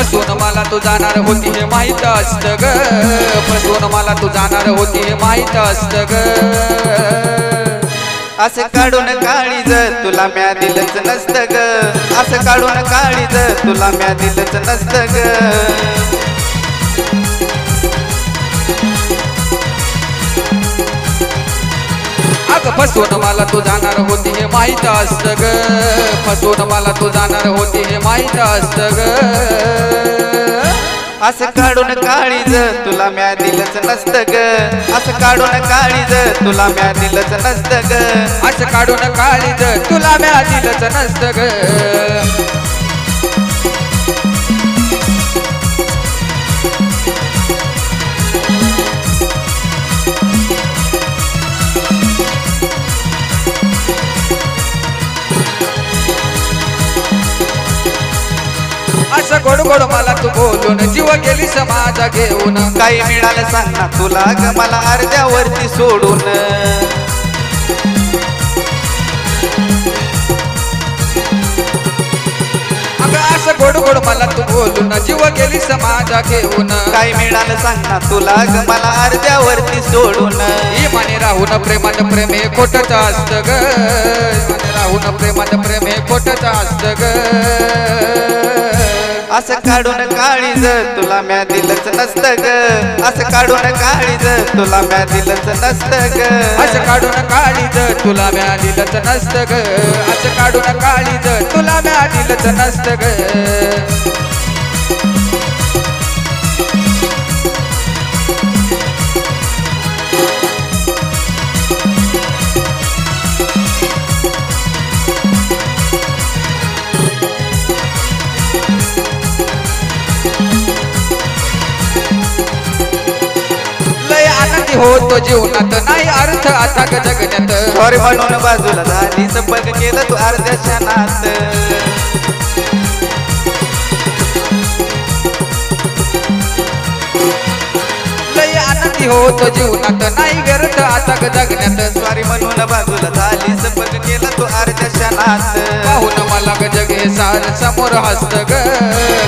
फसवून मला तू जाणार होती हे माहीत असतं ग, फसवून मला तू जाणार होती हे माहीत असतं ग। असं काढून काळीज तुला म्या दिलंच नसतं ग, असं काढून काळीज तुला म्या दिलंच नसतं ग। अगं फसवून मला तू जाणार होती हे माहीत असतं ग, फसवून मला तू जाणार होती हे माहीत असतं ग। असं काढून काळीज तुला म्या दिलंच नसतं ग, असं काढून काळीज तुला म्या दिलंच नसतं ग, असं काढून काळीज तुला म्या दिलंच नसतं ग। असं गोड गोड मला तू बोलून जीव गेली समाजा घेऊन, काही मिळालं सांग ना तुला ग मला अर्ध्यावरती सोडून। अगं असं गोड गोड मला तू बोलून जीव गेली समाजा घेऊन, काही मिळालं सांग ना तुला ग मला अर्ध्यावरती सोडून। इमाने राहून प्रेमात प्रेम हे खोटंच असतं ग, इमाने राहून प्रेमात प्रेम हे खोटंच असतं ग। असं काढून काळीज तुला म्या दिलंच नसतं ग, असं काढून काळीज तुला म्या दिलंच नसतं ग, असं काढून काळीज तुला म्या दिलंच नसतं ग, असं काढून काळीज तुला म्या दिलंच नसतं ग। होतो जीवनात नाही अर्थ आता ग जगण्यात, सॉरी म्हणून बाजूला झाली संपर्क केलं तू अर्ध्या क्षणात। लय आनंदी होतो जीवनात नाही व्यर्थ आता ग जगण्यात, सॉरी म्हणून बाजूला झाली संपर्क केलं तू अर्ध्या क्षणात। पाहून मला ग जग हे सार समोर हसत ग,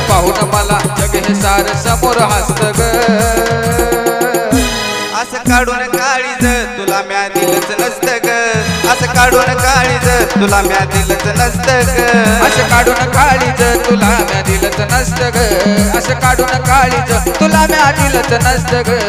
पाहून मला जग हे सार समोर हसत ग। असं काढून काळीज तुला म्या दिलंच नसतं ग, असं काढून काळीज तुला म्या दिलंच नसतं ग, असं काढून काळीज तुला म्या दिलंच नसतं ग, असं काढून काळीज तुला म्या दिलंच नसतं ग।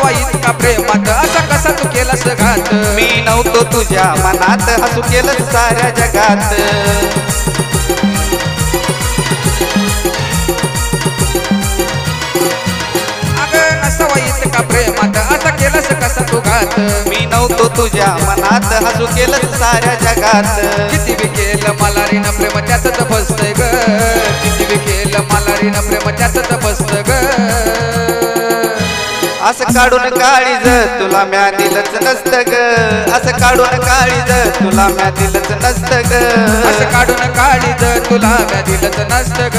इतका प्रेमात असा कसा तू केलास घात, मी नव्हतो तुझ्या मनात हसू केलं साऱ्या जगात। अगं नसावा इतका प्रेमात असा केलास कसा तू घात, मी नव्हतो तुझ्या मनात हसू केलं साऱ्या जगात। किती बी केलं मला ऋण प्रेम त्यातच बसतंय ग, किती बी केलं मला ऋण प्रेम त्यातच बसतं ग। असं काढून काळीज तुला म्या दिलंच नसतं ग, असं काढून काळीज तुला म्या दिलंच नसतं ग, असं काढून काळीज तुला म्या दिलंच नसतं ग,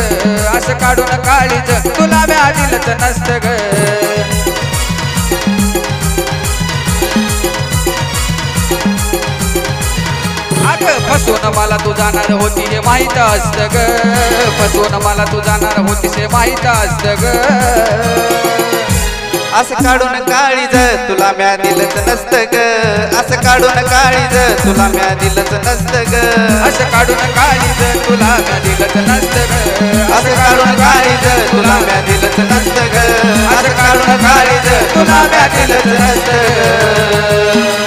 असं काढून काळीज तुला म्या दिलंच नसतं ग। अगं फसवून मला तू जाणार होती हे माहीत असतं ग, फसवून मला तू जाणार होतीस हे माहीत असतं ग। असं काढून काळीज तुला म्या दिलंच नसतं ग, असं काढून काळीज तुला म्या दिलंच नसतं ग, असं काढून काळीज तुला म्या दिलंच नसतं ग, असं काढून काळीज तुला म्या दिलंच नसतं ग, असं काढून काळीज तुला म्या दिलंच नसतं ग।